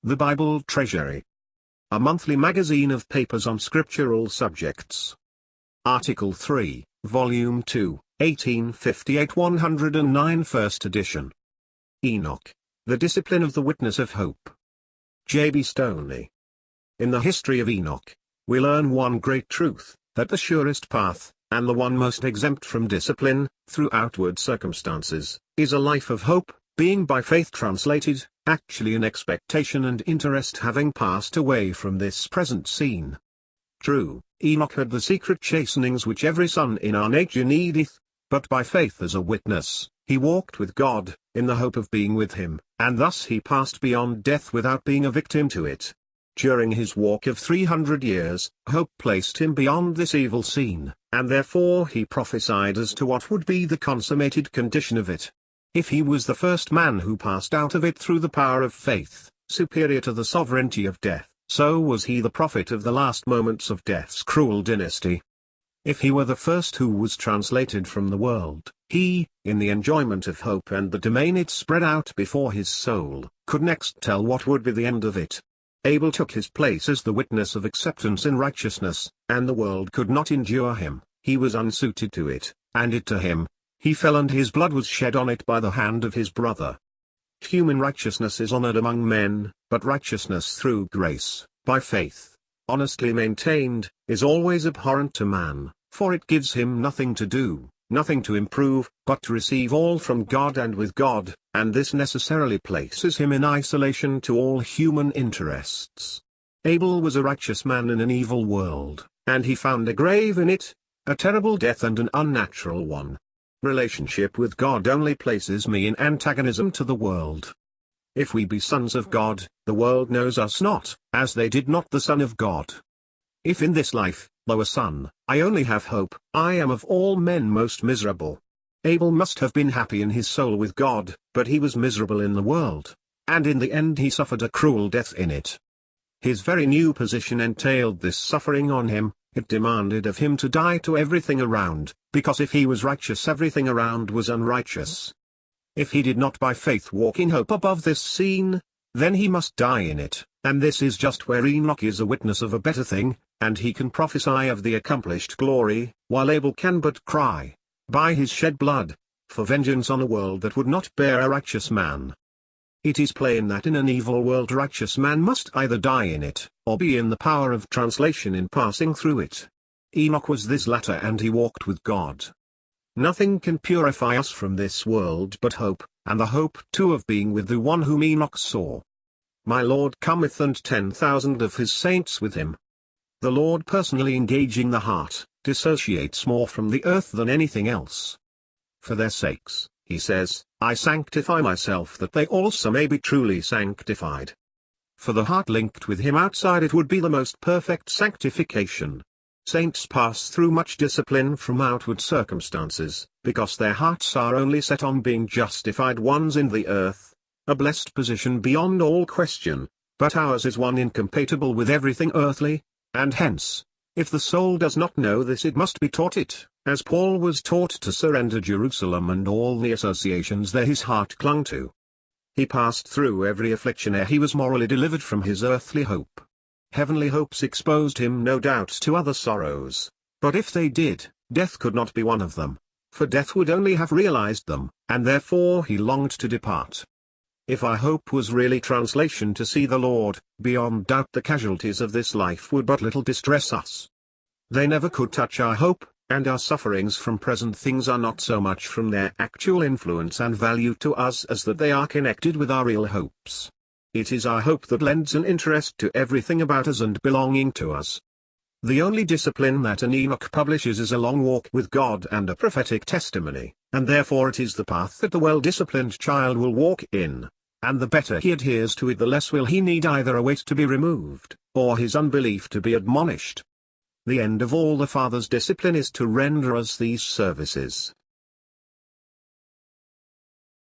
The Bible Treasury. A monthly magazine of papers on scriptural subjects. Article 3, Volume 2, 1858 109 First edition. Enoch. The Discipline of the Witness of Hope. J.B. Stoney. In the history of Enoch, we learn one great truth, that the surest path, and the one most exempt from discipline, through outward circumstances, is a life of hope, being by faith translated, actually in expectation and interest having passed away from this present scene. True, Enoch had the secret chastenings which every son in our nature needeth, but by faith as a witness, he walked with God, in the hope of being with him, and thus he passed beyond death without being a victim to it. During his walk of 300 years, hope placed him beyond this evil scene, and therefore he prophesied as to what would be the consummated condition of it. If he was the first man who passed out of it through the power of faith, superior to the sovereignty of death, so was he the prophet of the last moments of death's cruel dynasty. If he were the first who was translated from the world, he, in the enjoyment of hope and the domain it spread out before his soul, could next tell what would be the end of it. Abel took his place as the witness of acceptance in righteousness, and the world could not endure him, he was unsuited to it, and it to him. He fell and his blood was shed on it by the hand of his brother. Human righteousness is honored among men, but righteousness through grace, by faith, honestly maintained, is always abhorrent to man, for it gives him nothing to do, nothing to improve, but to receive all from God and with God, and this necessarily places him in isolation to all human interests. Abel was a righteous man in an evil world, and he found a grave in it, a terrible death and an unnatural one. Relationship with God only places me in antagonism to the world. If we be sons of God, the world knows us not, as they did not the Son of God. If in this life, though a son, I only have hope, I am of all men most miserable. Abel must have been happy in his soul with God, but he was miserable in the world, and in the end he suffered a cruel death in it. His very new position entailed this suffering on him. It demanded of him to die to everything around, because if he was righteous everything around was unrighteous. If he did not by faith walk in hope above this scene, then he must die in it, and this is just where Enoch is a witness of a better thing, and he can prophesy of the accomplished glory, while Abel can but cry, by his shed blood, for vengeance on a world that would not bear a righteous man. It is plain that in an evil world righteous man must either die in it, or be in the power of translation in passing through it. Enoch was this latter and he walked with God. Nothing can purify us from this world but hope, and the hope too of being with the one whom Enoch saw. My Lord cometh and 10,000 of his saints with him. The Lord personally engaging the heart, dissociates more from the earth than anything else. For their sakes, he says, I sanctify myself that they also may be truly sanctified. For the heart linked with him outside it would be the most perfect sanctification. Saints pass through much discipline from outward circumstances, because their hearts are only set on being justified ones in the earth, a blessed position beyond all question, but ours is one incompatible with everything earthly, and hence, if the soul does not know this it must be taught it, as Paul was taught to surrender Jerusalem and all the associations there his heart clung to. He passed through every affliction ere he was morally delivered from his earthly hope. Heavenly hopes exposed him no doubt to other sorrows, but if they did, death could not be one of them, for death would only have realized them, and therefore he longed to depart. If our hope was really translation to see the Lord, beyond doubt the casualties of this life would but little distress us. They never could touch our hope, and our sufferings from present things are not so much from their actual influence and value to us as that they are connected with our real hopes. It is our hope that lends an interest to everything about us and belonging to us. The only discipline that an Enoch publishes is a long walk with God and a prophetic testimony, and therefore it is the path that the well-disciplined child will walk in, and the better he adheres to it the less will he need either a weight to be removed, or his unbelief to be admonished. The end of all the Father's discipline is to render us these services,